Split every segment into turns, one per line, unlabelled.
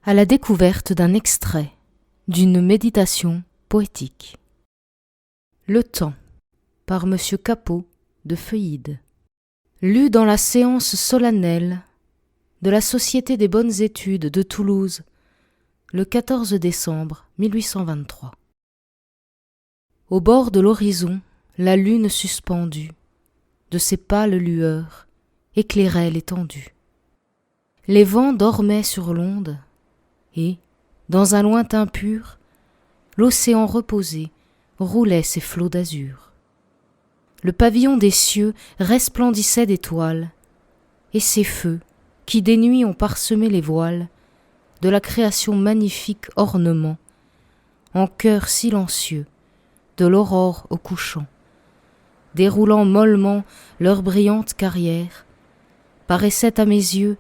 à la découverte d'un extrait d'une méditation poétique. Le temps, par M. Capot de Feuillide. Lu dans la séance solennelle de la Société des bonnes études de Toulouse, le 14 décembre 1823. Au bord de l'horizon, la lune suspendue, de ses pâles lueurs, éclairait l'étendue. Les vents dormaient sur l'onde, et, dans un lointain pur, l'océan reposé roulait ses flots d'azur. Le pavillon des cieux resplendissait d'étoiles, et ces feux, qui des nuits ont parsemé les voiles, de la création magnifique ornement, en chœur silencieux, de l'aurore au couchant, déroulant mollement leur brillante carrière, paraissaient à mes yeux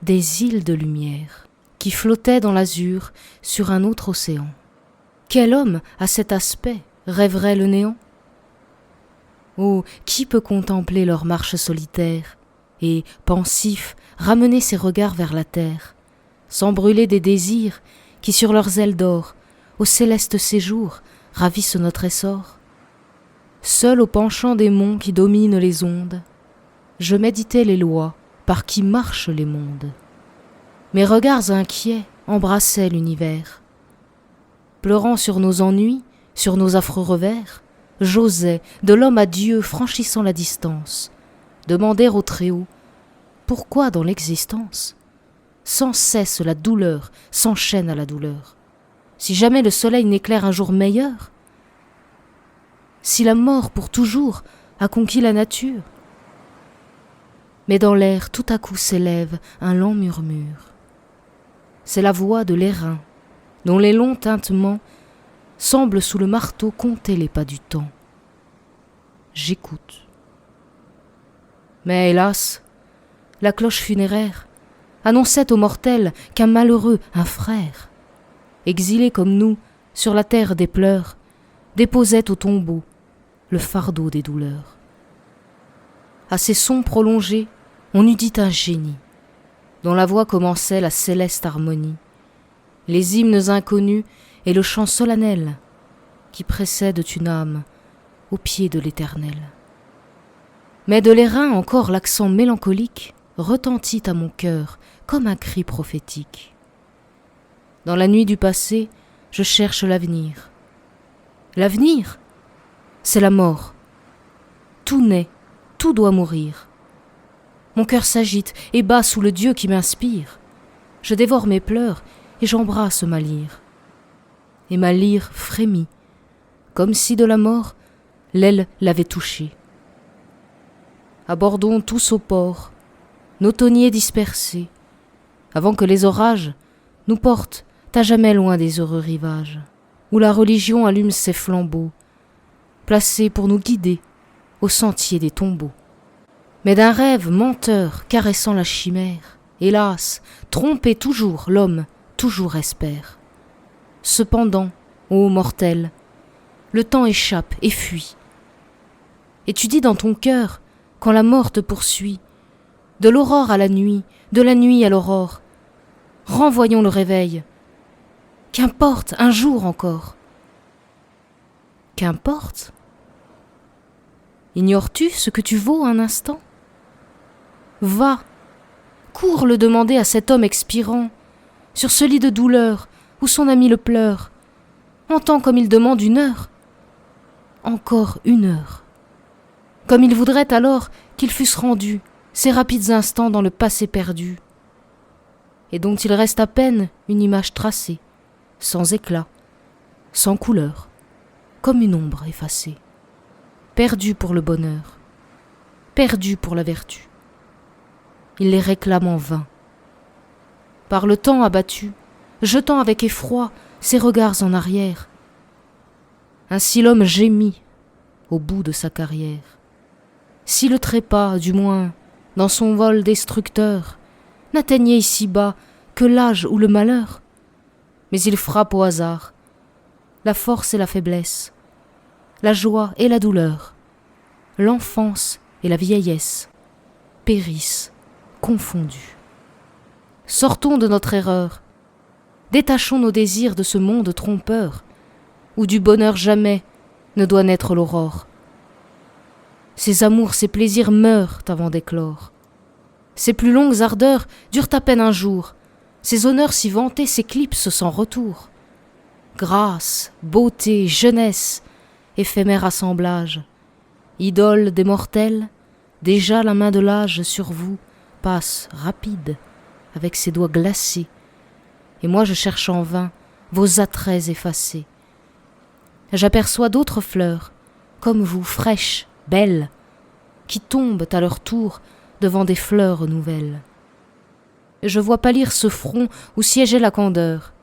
des îles de lumière, qui flottaient dans l'azur sur un autre océan. Quel homme, à cet aspect, rêverait le néant ? Oh, qui peut contempler leur marche solitaire et, pensif, ramener ses regards vers la terre, sans brûler des désirs qui, sur leurs ailes d'or, au céleste séjour, ravissent notre essor ? Seul au penchant des monts qui dominent les ondes, je méditais les lois par qui marchent les mondes. Mes regards inquiets embrassaient l'univers. Pleurant sur nos ennuis, sur nos affreux revers, j'osais, de l'homme à Dieu franchissant la distance, demander au Très-Haut pourquoi dans l'existence sans cesse la douleur s'enchaîne à la douleur. Si jamais le soleil n'éclaire un jour meilleur, si la mort pour toujours a conquis la nature. Mais dans l'air tout à coup s'élève un lent murmure. C'est la voix de l'airain, dont les longs tintements semblent sous le marteau compter les pas du temps. J'écoute. Mais hélas, la cloche funéraire annonçait aux mortels qu'un malheureux, un frère, exilé comme nous sur la terre des pleurs, déposait au tombeau le fardeau des douleurs. À ces sons prolongés, on eût dit un génie, dont la voix commençait la céleste harmonie, les hymnes inconnus et le chant solennel qui précèdent une âme au pied de l'Éternel. Mais de l'airain encore l'accent mélancolique retentit à mon cœur comme un cri prophétique. Dans la nuit du passé, je cherche l'avenir. L'avenir, c'est la mort. Tout naît, tout doit mourir. Mon cœur s'agite et bat sous le Dieu qui m'inspire. Je dévore mes pleurs et j'embrasse ma lyre. Et ma lyre frémit, comme si de la mort l'aile l'avait touchée. Abordons tous au port, nos tonniers dispersés, avant que les orages nous portent à jamais loin des heureux rivages, où la religion allume ses flambeaux, placés pour nous guider au sentier des tombeaux. Mais d'un rêve menteur caressant la chimère, hélas, trompé toujours, l'homme toujours espère. Cependant, ô mortel, le temps échappe et fuit. Et tu dis dans ton cœur, quand la mort te poursuit, de l'aurore à la nuit, de la nuit à l'aurore, renvoyons le réveil. Qu'importe, un jour encore. Qu'importe ? Ignores-tu ce que tu vaux un instant ? Va, cours le demander à cet homme expirant, sur ce lit de douleur où son ami le pleure. Entends comme il demande une heure. Encore une heure. Comme il voudrait alors qu'ils fussent rendus, ces rapides instants dans le passé perdu, et dont il reste à peine une image tracée, sans éclat, sans couleur, comme une ombre effacée, perdue pour le bonheur, perdue pour la vertu. Il les réclame en vain. Par le temps abattu, jetant avec effroi ses regards en arrière, ainsi l'homme gémit au bout de sa carrière. Si le trépas, du moins, dans son vol destructeur, n'atteignait ici-bas que l'âge ou le malheur, mais il frappe au hasard, la force et la faiblesse, la joie et la douleur, l'enfance et la vieillesse, périssent confondus. Sortons de notre erreur, détachons nos désirs de ce monde trompeur, où du bonheur jamais ne doit naître l'aurore. Ces amours, ces plaisirs meurent avant d'éclore. Ces plus longues ardeurs durent à peine un jour, ces honneurs si vantés s'éclipsent sans retour. Grâce, beauté, jeunesse, éphémère assemblage, idole des mortels, déjà la main de l'âge sur vous passe rapide, avec ses doigts glacés, et moi je cherche en vain vos attraits effacés. J'aperçois d'autres fleurs, comme vous, fraîches, belles, qui tombent à leur tour devant des fleurs nouvelles. Je vois pâlir ce front où siégeait la candeur,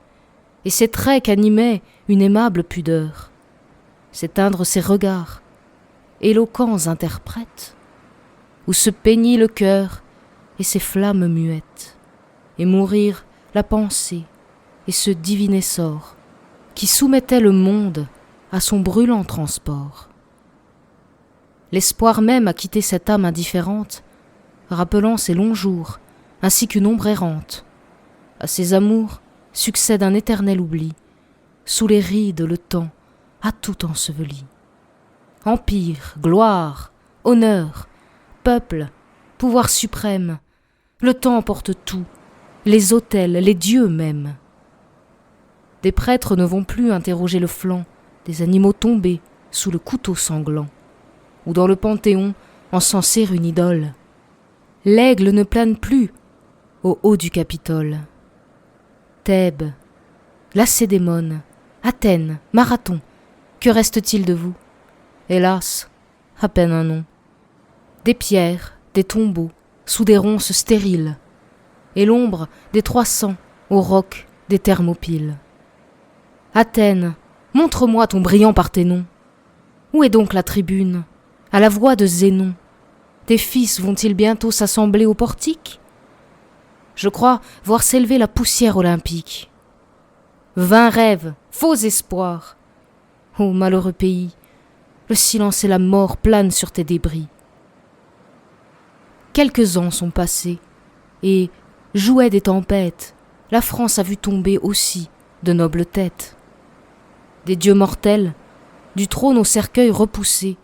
et ces traits qu'animait une aimable pudeur, s'éteindre ces regards, éloquents interprètes, où se peignit le cœur et ses flammes muettes, et mourir la pensée et ce divin essor qui soumettait le monde à son brûlant transport. L'espoir même a quitté cette âme indifférente, rappelant ses longs jours, ainsi qu'une ombre errante. À ses amours succède un éternel oubli, sous les rides le temps a tout enseveli. Empire, gloire, honneur, peuple, pouvoir suprême, le temps emporte tout, les autels, les dieux même. Des prêtres ne vont plus interroger le flanc des animaux tombés sous le couteau sanglant, ou dans le panthéon encenser une idole. L'aigle ne plane plus au haut du Capitole. Thèbes, Lacédémone, Athènes, Marathon, que reste-t-il de vous? Hélas, à peine un nom. Des pierres, des tombeaux, sous des ronces stériles, et l'ombre des 300 au roc des Thermopyles. Athènes, montre-moi ton brillant Parthénon. Où est donc la tribune, à la voix de Zénon? Tes fils vont-ils bientôt s'assembler au portique? Je crois voir s'élever la poussière olympique. Vains rêves, faux espoirs. Ô malheureux pays, le silence et la mort planent sur tes débris. Quelques ans sont passés, et, jouet des tempêtes, la France a vu tomber aussi de nobles têtes. Des dieux mortels, du trône au cercueil repoussés,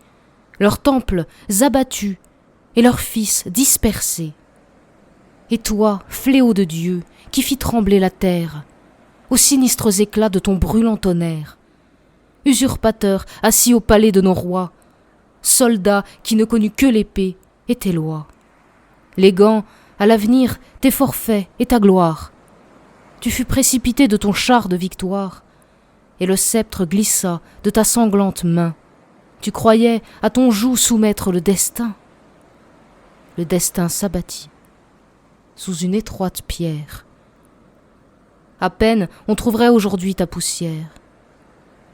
leurs temples abattus et leurs fils dispersés. Et toi, fléau de Dieu, qui fit trembler la terre, aux sinistres éclats de ton brûlant tonnerre, usurpateur assis au palais de nos rois, soldat qui ne connut que l'épée et tes lois. Léguant, à l'avenir, tes forfaits et ta gloire. Tu fus précipité de ton char de victoire, et le sceptre glissa de ta sanglante main. Tu croyais à ton joug soumettre le destin. Le destin s'abattit sous une étroite pierre. À peine on trouverait aujourd'hui ta poussière.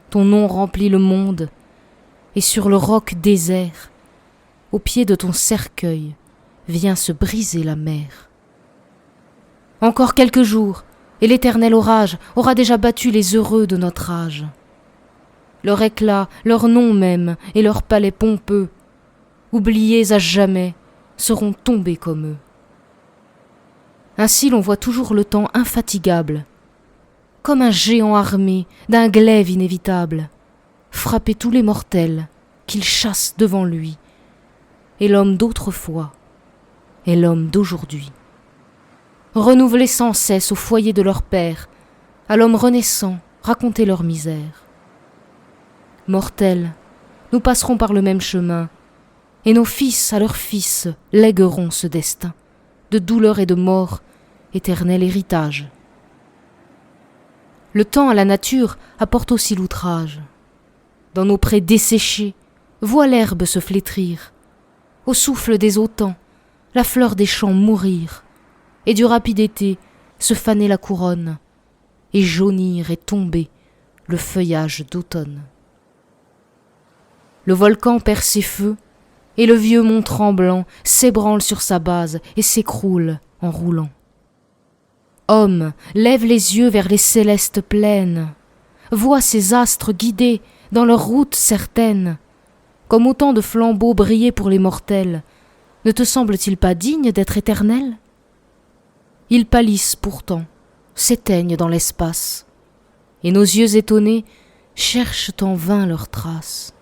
Ton nom remplit le monde, et sur le roc désert, au pied de ton cercueil, vient se briser la mer. Encore quelques jours, et l'éternel orage aura déjà battu les heureux de notre âge. Leur éclat, leur nom même, et leur palais pompeux, oubliés à jamais, seront tombés comme eux. Ainsi l'on voit toujours le temps infatigable, comme un géant armé d'un glaive inévitable, frapper tous les mortels qu'il chasse devant lui, et l'homme d'autrefois et l'homme d'aujourd'hui. Renouveler sans cesse au foyer de leur père, à l'homme renaissant raconter leur misère. Mortels, nous passerons par le même chemin, et nos fils à leurs fils lègueront ce destin, de douleur et de mort, éternel héritage. Le temps à la nature apporte aussi l'outrage. Dans nos prés desséchés, vois l'herbe se flétrir, au souffle des autans, la fleur des champs mourir, et du rapide été se faner la couronne, et jaunir et tomber le feuillage d'automne. Le volcan perd ses feux, et le vieux mont tremblant s'ébranle sur sa base et s'écroule en roulant. Homme, lève les yeux vers les célestes plaines, vois ces astres guidés dans leur route certaine, comme autant de flambeaux briller pour les mortels. Ne te semble-t-il pas digne d'être éternel? Ils pâlissent pourtant, s'éteignent dans l'espace, et nos yeux étonnés cherchent en vain leurs traces.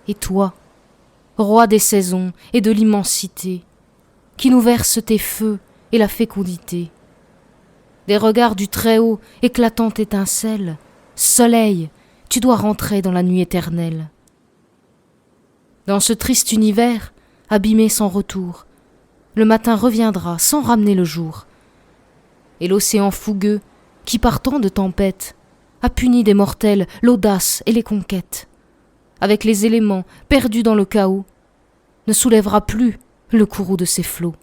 Et toi, roi des saisons et de l'immensité, qui nous verse tes feux et la fécondité, des regards du Très-Haut, éclatante étincelle, soleil, tu dois rentrer dans la nuit éternelle. Dans ce triste univers, abîmé sans retour, le matin reviendra sans ramener le jour. Et l'océan fougueux, qui par tant de tempêtes, a puni des mortels l'audace et les conquêtes, avec les éléments perdus dans le chaos, ne soulèvera plus le courroux de ses flots.